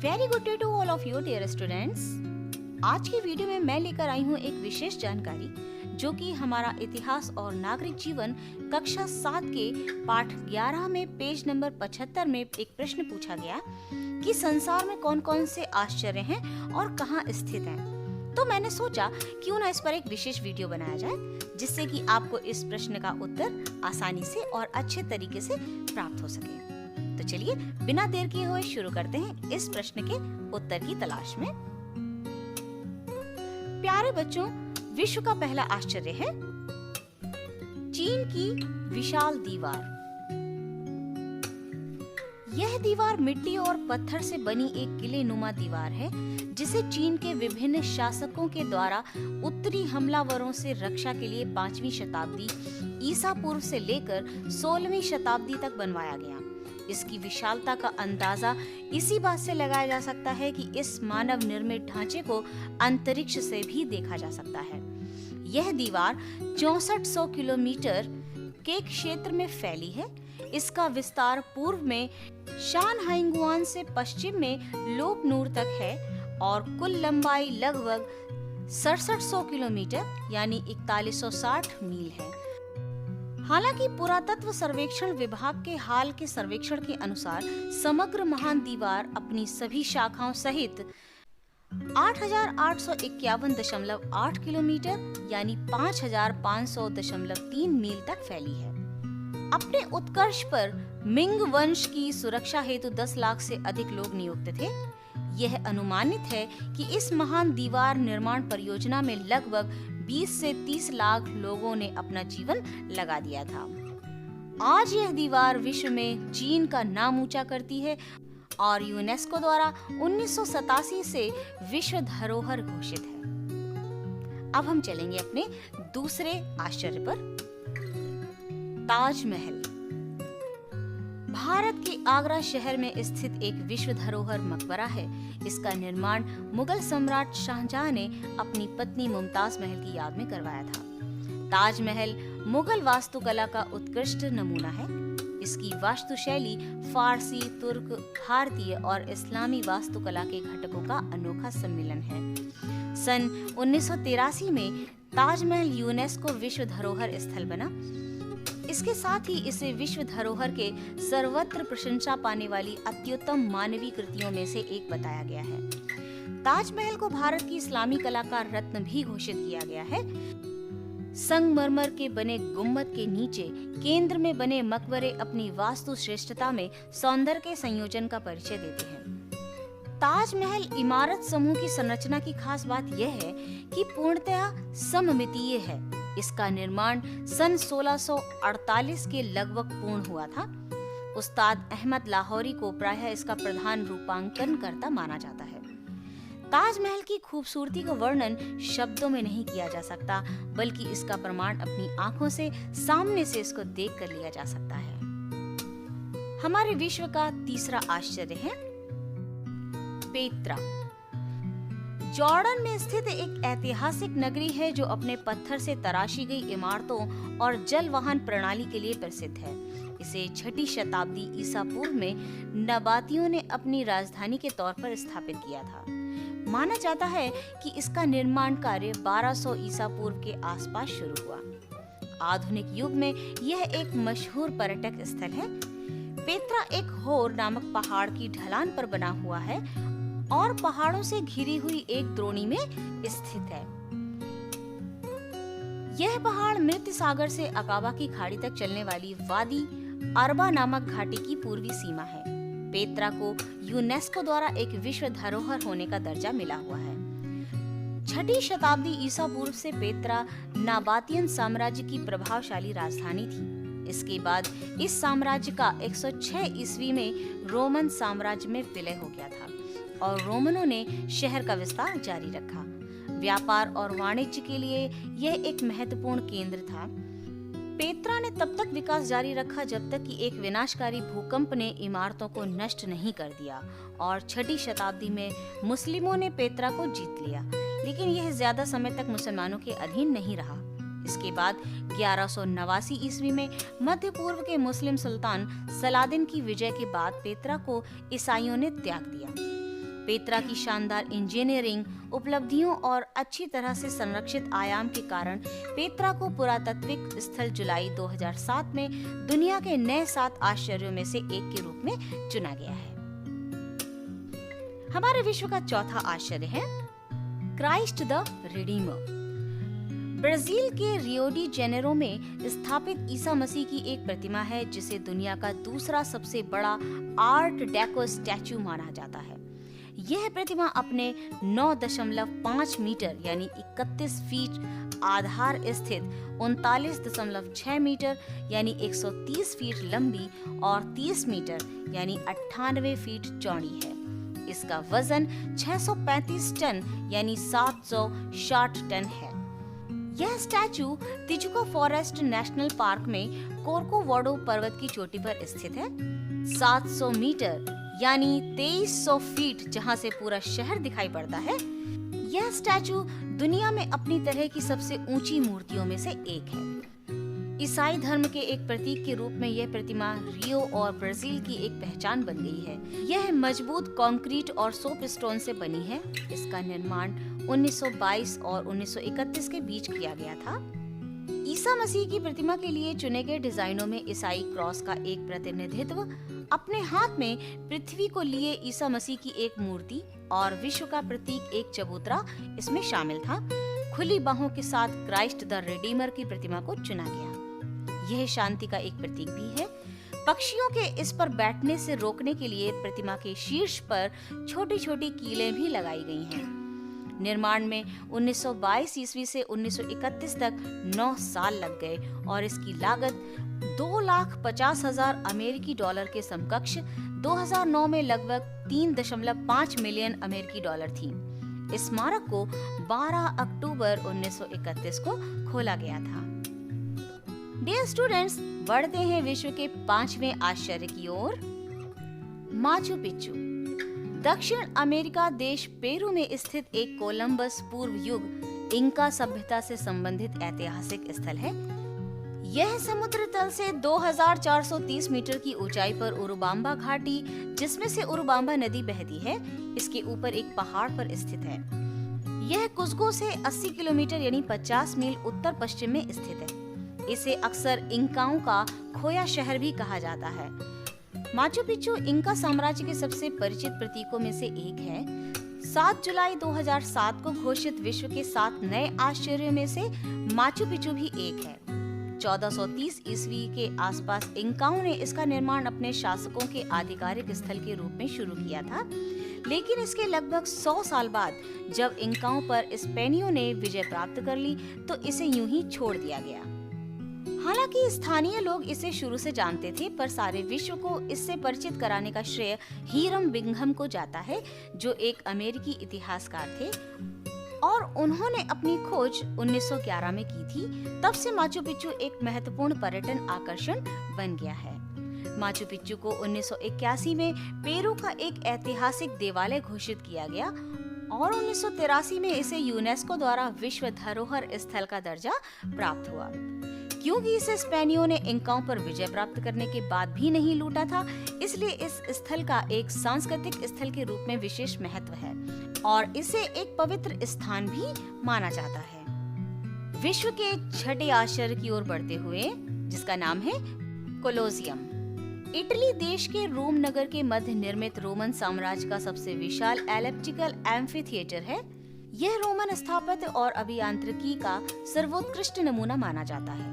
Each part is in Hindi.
Very good day to all of you dear students. आज की वीडियो में मैं लेकर आई हूँ एक विशेष जानकारी जो कि हमारा इतिहास और नागरिक जीवन कक्षा 7 के पाठ 11 में पेज नंबर 75 में एक प्रश्न पूछा गया कि संसार में कौन कौन से आश्चर्य हैं और कहाँ स्थित हैं। तो मैंने सोचा क्यों ना इस पर एक विशेष वीडियो बनाया जाए जिससे कि आपको इस प्रश्न का उत्तर आसानी से और अच्छे तरीके से प्राप्त हो सके। तो चलिए बिना देर किए हुए शुरू करते हैं इस प्रश्न के उत्तर की तलाश में। प्यारे बच्चों, विश्व का पहला आश्चर्य है चीन की विशाल दीवार। यह दीवार मिट्टी और पत्थर से बनी एक किलेनुमा दीवार है जिसे चीन के विभिन्न शासकों के द्वारा उत्तरी हमलावरों से रक्षा के लिए 5वीं शताब्दी ईसा पूर्व से लेकर 16वीं शताब्दी तक बनवाया गया। इसकी विशालता का अंदाजा इसी बात से लगाया जा सकता है कि इस मानव निर्मित ढांचे को अंतरिक्ष से भी देखा जा सकता है। यह दीवार 6400 किलोमीटर के क्षेत्र में फैली है। इसका विस्तार पूर्व में शानहाइंगुआन से पश्चिम में लोपनूर तक है और कुल लंबाई लगभग 6700 किलोमीटर यानी 4160 मील है। हालांकि पुरातत्व सर्वेक्षण विभाग के हाल के सर्वेक्षण के अनुसार समग्र महान दीवार अपनी सभी शाखाओं सहित 8851.8 किलोमीटर यानी 5500.3 मील तक फैली है। अपने उत्कर्ष पर मिंग वंश की सुरक्षा हेतु 10 लाख से अधिक लोग नियुक्त थे। यह अनुमानित है कि इस महान दीवार निर्माण परियोजना में लगभग 20 से 30 लाख लोगों ने अपना जीवन लगा दिया था। आज यह दीवार विश्व में चीन का नाम ऊंचा करती है और यूनेस्को द्वारा 1987 से विश्व धरोहर घोषित है। अब हम चलेंगे अपने दूसरे आश्चर्य पर। ताजमहल भारत के आगरा शहर में स्थित एक विश्व धरोहर मकबरा है। इसका निर्माण मुगल सम्राट शाहजहां ने अपनी पत्नी मुमताज महल की याद में करवाया था। ताजमहल मुगल वास्तुकला का उत्कृष्ट नमूना है। इसकी वास्तुशैली फारसी, तुर्क, भारतीय और इस्लामी वास्तुकला के घटकों का अनोखा सम्मिलन है। सन 1983 में ताजमहल यूनेस्को विश्व धरोहर स्थल बना। इसके साथ ही इसे विश्व धरोहर के सर्वत्र प्रशंसा पाने वाली अत्युत्तम मानवीय कृतियों में से एक बताया गया है। ताजमहल को भारत की इस्लामी कला का रत्न भी घोषित किया गया है। संगमरमर के बने गुम्बद के नीचे केंद्र में बने मकबरे अपनी वास्तु श्रेष्ठता में सौंदर्य के संयोजन का परिचय देते हैं। ताजमहल इमारत समूह की संरचना की खास बात यह है कि पूर्णतया सममितीय है। इसका निर्माण सन 1648 के लगभग पूर्ण हुआ था। उस्ताद अहमद लाहौरी को प्रायः इसका प्रधान रूपांकन करता माना जाता है। ताजमहल की खूबसूरती का वर्णन शब्दों में नहीं किया जा सकता, बल्कि इसका प्रमाण अपनी आंखों से सामने से इसको देख कर लिया जा सकता है। हमारे विश्व का तीसरा आश्चर्य है पेत्रा। जॉर्डन में स्थित एक ऐतिहासिक नगरी है जो अपने पत्थर से तराशी गई इमारतों और जल वाहन प्रणाली के लिए प्रसिद्ध है। इसे 6ठी शताब्दी ईसा पूर्व में नबातियों ने अपनी राजधानी के तौर पर स्थापित किया था। माना जाता है कि इसका निर्माण कार्य 1200 ईसा पूर्व के आसपास शुरू हुआ। आधुनिक युग में यह एक मशहूर पर्यटक स्थल है। पेत्रा एक होर नामक पहाड़ की ढलान पर बना हुआ है और पहाड़ों से घिरी हुई एक द्रोणी में स्थित है। यह पहाड़ मृत सागर से अकाबा की खाड़ी तक चलने वाली वादी अरबा नामक घाटी की पूर्वी सीमा है। पेत्रा को यूनेस्को द्वारा एक विश्व धरोहर होने का दर्जा मिला हुआ है। 6ठी शताब्दी ईसा पूर्व से पेत्रा नाबातियन साम्राज्य की प्रभावशाली राजधानी थी। इसके बाद इस साम्राज्य का 106 ईस्वी में रोमन साम्राज्य में विलय हो गया था और रोमनों ने शहर का विस्तार जारी रखा। व्यापार और वाणिज्य के लिए यह एक महत्वपूर्ण केंद्र था। पेत्रा ने तब तक विकास जारी रखा जब तक कि एक विनाशकारी भूकंप ने इमारतों को नष्ट नहीं कर दिया और 6ठी शताब्दी में मुस्लिमों ने पेत्रा को जीत लिया, लेकिन यह ज्यादा समय तक मुसलमानों के अधीन नहीं रहा। इसके बाद 1189 ईस्वी में मध्य पूर्व के मुस्लिम सुल्तान सलादिन की विजय के बाद पेत्रा को ईसाइयों ने त्याग दिया। पेत्रा की शानदार इंजीनियरिंग उपलब्धियों और अच्छी तरह से संरक्षित आयाम के कारण पेत्रा को पुरातात्विक स्थल जुलाई 2007 में दुनिया के नए 7 आश्चर्यों में से एक के रूप में चुना गया है। हमारे विश्व का चौथा आश्चर्य है क्राइस्ट द रिडीमर। ब्राजील के रियो डी जेनेरो में स्थापित ईसा मसीह की एक प्रतिमा है जिसे दुनिया का दूसरा सबसे बड़ा आर्ट डेको स्टैचू माना जाता है। यह प्रतिमा अपने 9.5 मीटर यानी 31 फीट आधार स्थित 39.6 मीटर यानी 130 फीट लंबी और 30 मीटर यानी 98 फीट चौड़ी है। इसका वजन 635 टन यानी 760 टन है। यह statue Tijuca forest national park में कोर्कोवाडो पर्वत की चोटी पर स्थित है। 700 मीटर यानी 2300 फीट जहां से पूरा शहर दिखाई पड़ता है। यह स्टैचू दुनिया में अपनी तरह की सबसे ऊंची मूर्तियों में से एक है। ईसाई धर्म के एक प्रतीक के रूप में यह प्रतिमा रियो और ब्राजील की एक पहचान बन गई है। यह मजबूत कंक्रीट और सोप स्टोन से बनी है। इसका निर्माण 1922 और 1931 के बीच किया गया था। ईसा मसीह की प्रतिमा के लिए चुने गए डिजाइनों में ईसाई क्रॉस का एक प्रतिनिधित्व, अपने हाथ में पृथ्वी को लिए ईसा मसीह की एक मूर्ति और विश्व का प्रतीक एक चबूतरा इसमें शामिल था। खुली बाहों के साथ क्राइस्ट द रिडीमर की प्रतिमा को चुना गया। यह शांति का एक प्रतीक भी है। पक्षियों के इस पर बैठने से रोकने के लिए प्रतिमा के शीर्ष पर छोटी छोटी कीलें भी लगाई गई हैं। निर्माण में 1922 ईस्वी से 1931 तक 9 साल लग गए और इसकी लागत 2,50,000 अमेरिकी डॉलर के समकक्ष 2009 में लगभग 3.5 मिलियन अमेरिकी डॉलर थी। इस स्मारक को 12 अक्टूबर 1931 को खोला गया था। डियर स्टूडेंट्स, बढ़ते हैं विश्व के 5वें आश्चर्य की ओर। माचू पिच्चू दक्षिण अमेरिका देश पेरू में स्थित एक कोलंबस पूर्व युग इंका सभ्यता से संबंधित ऐतिहासिक स्थल है। यह समुद्र तल से 2430 मीटर की ऊंचाई पर उरुबांबा घाटी, जिसमें से उरुबांबा नदी बहती है, इसके ऊपर एक पहाड़ पर स्थित है। यह कुस्को से 80 किलोमीटर यानी 50 मील उत्तर पश्चिम में स्थित है। इसे अक्सर इंकाओं का खोया शहर भी कहा जाता है। माचू पिच्चू इंका साम्राज्य के सबसे परिचित प्रतीकों में से एक है। 7 जुलाई 2007 को घोषित विश्व के 7 नए आश्चर्यों में से माचू पिच्चू भी एक है। 1430 ईस्वी के आसपास इंकाओं ने इसका निर्माण अपने शासकों के आधिकारिक स्थल के रूप में शुरू किया था, लेकिन इसके लगभग 100 साल बाद जब इंकाओं पर स्पेनियों ने विजय प्राप्त कर ली तो इसे यूं ही छोड़ दिया गया। हालांकि स्थानीय लोग इसे शुरू से जानते थे, पर सारे विश्व को इससे परिचित कराने का श्रेय हीरम बिंघम को जाता है, जो एक अमेरिकी इतिहासकार थे और उन्होंने अपनी खोज 1911 में की थी। तब से माचू पिच्चू एक महत्वपूर्ण पर्यटन आकर्षण बन गया है। माचू पिच्चू को 1981 में पेरू का एक ऐतिहासिक देवालय घोषित किया गया और 1983 में इसे यूनेस्को द्वारा विश्व धरोहर स्थल का दर्जा प्राप्त हुआ। क्योंकि इसे स्पेनियों ने इंकाओं पर विजय प्राप्त करने के बाद भी नहीं लूटा था, इसलिए इस स्थल का एक सांस्कृतिक स्थल के रूप में विशेष महत्व है और इसे एक पवित्र स्थान भी माना जाता है। विश्व के 6ठे आश्चर्य की ओर बढ़ते हुए, जिसका नाम है कोलोसियम। इटली देश के रोम नगर के मध्य निर्मित रोमन साम्राज्य का सबसे विशाल एलिप्टिकल एम्फीथिएटर है। यह रोमन स्थापत्य और अभियांत्रिकी का सर्वोत्कृष्ट नमूना माना जाता है।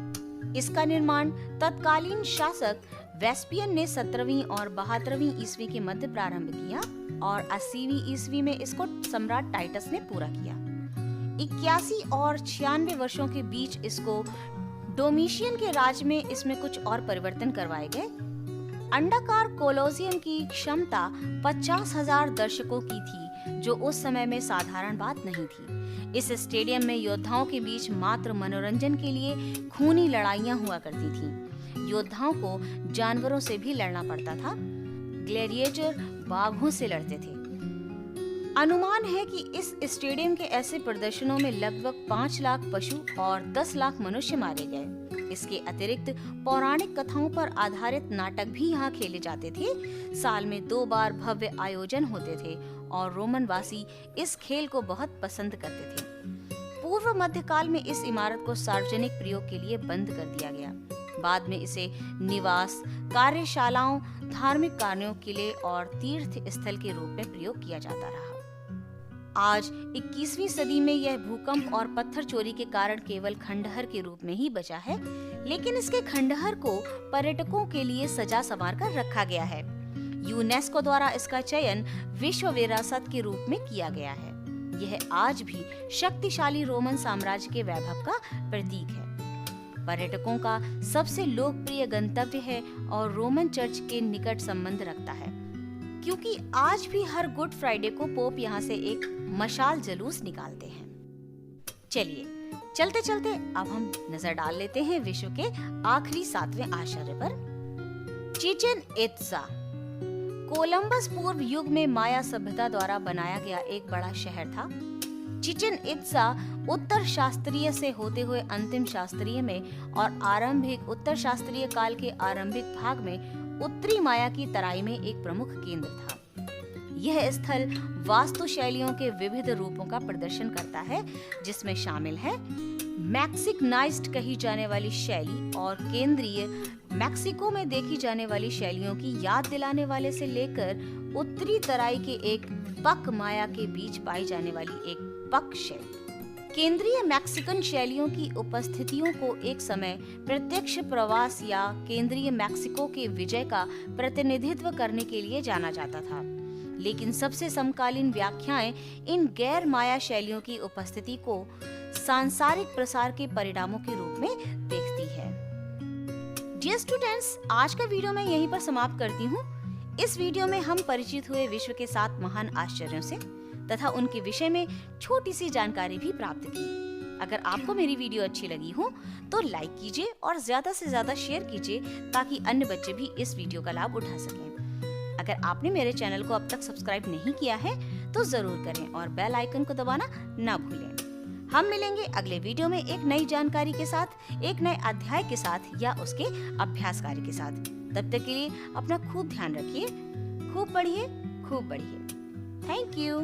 इसका निर्माण तत्कालीन शासक वेस्पियन ने 17वीं और 72वीं ईस्वी के मध्य प्रारंभ किया और 80वीं ईस्वी में इसको सम्राट टाइटस ने पूरा किया। 81 और 96 वर्षों के बीच इसको डोमिशियन के राज में इसमें कुछ और परिवर्तन करवाए गए। अंडाकार कोलोसियम की क्षमता 50,000 दर्शकों की थी, जो उस समय में साधारण बात नहीं थी। इस स्टेडियम में योद्धाओं के बीच मात्र मनोरंजन के लिए खूनी लड़ाइयां हुआ करती थीं। योद्धाओं को जानवरों से भी लड़ना पड़ता था। ग्लैडिएटर बाघों से लड़ते थे। अनुमान है कि इस स्टेडियम के ऐसे प्रदर्शनों में लगभग 5 लाख पशु और 10 लाख मनुष्य मारे गए। इसके अतिरिक्त पौराणिक कथाओं पर आधारित नाटक भी यहाँ खेले जाते थे। साल में 2 बार भव्य आयोजन होते थे और रोमन वासी इस खेल को बहुत पसंद करते थे। पूर्व मध्यकाल में इस इमारत को सार्वजनिक प्रयोग के लिए बंद कर दिया गया। बाद में इसे निवास, कार्यशालाओं, धार्मिक कार्यों, किले और तीर्थ स्थल के रूप में प्रयोग किया जाता रहा। आज 21वीं सदी में यह भूकंप और पत्थर चोरी के कारण केवल खंडहर के रूप में ही बचा है, लेकिन इसके खंडहर को पर्यटकों के लिए सजा संवार कर रखा गया है। यूनेस्को द्वारा इसका चयन विश्व विरासत के रूप में किया गया है। यह आज भी शक्तिशाली रोमन साम्राज्य के वैभव का प्रतीक है। पर्यटकों का सबसे लोकप्रिय गंतव्य है और रोमन चर्च के निकट संबंध रखता है, क्योंकि आज भी हर गुड फ्राइडे को पोप यहाँ से एक मशाल जुलूस निकालते हैं। चलिए चलते चलते अब हम नजर डाल लेते हैं विश्व के आखिरी 7वें आश्चर्य पर। चिचेन इत्जा। कोलंबस पूर्व युग में माया सभ्यता द्वारा बनाया गया एक बड़ा शहर था। चिचेन इत्जा उत्तर शास्त्रीय से होते हुए अंतिम शास्त्रीय में और आरंभिक उत्तर शास्त्रीय काल के आरंभिक भाग में उत्तरी माया की तराई में एक प्रमुख केंद्र था। यह स्थल वास्तु शैलियों के विविध रूपों का प्रदर्शन करता है, जिसमें शामिल है मैक्सिकनाइज्ड कही जाने वाली शैली और केंद्रीय मैक्सिको में देखी जाने वाली शैलियों की याद दिलाने वाले से लेकर उत्तरी तराई के एक पक माया के बीच पाई जाने वाली एक पक शैली। केंद्रीय मैक्सिकन शैलियों की उपस्थितियों को एक समय प्रत्यक्ष प्रवास या केंद्रीय मैक्सिको के विजय का प्रतिनिधित्व करने के लिए जाना जाता था, लेकिन सबसे समकालीन व्याख्याएं इन गैर माया शैलियों की उपस्थिति को सांसारिक प्रसार के परिणामों के रूप में देखती है। डियर स्टूडेंट्स, आज का वीडियो मैं यहीं पर समाप्त करती हूँ। इस वीडियो में हम परिचित हुए विश्व के 7 महान आश्चर्यों से तथा उनके विषय में छोटी सी जानकारी भी प्राप्त की। अगर आपको मेरी वीडियो अच्छी लगी हो तो लाइक कीजिए और ज्यादा से ज्यादा शेयर कीजिए, ताकि अन्य बच्चे भी इस वीडियो का लाभ उठा सकें। अगर आपने मेरे चैनल को अब तक सब्सक्राइब नहीं किया है तो जरूर करें और बेल आइकन को दबाना ना भूलें। हम मिलेंगे अगले वीडियो में एक नई जानकारी के साथ, एक नए अध्याय के साथ या उसके अभ्यास कार्य के साथ। तब तक के लिए अपना खूब ध्यान रखिए, खूब पढ़िए, खूब बढ़िए। Thank you.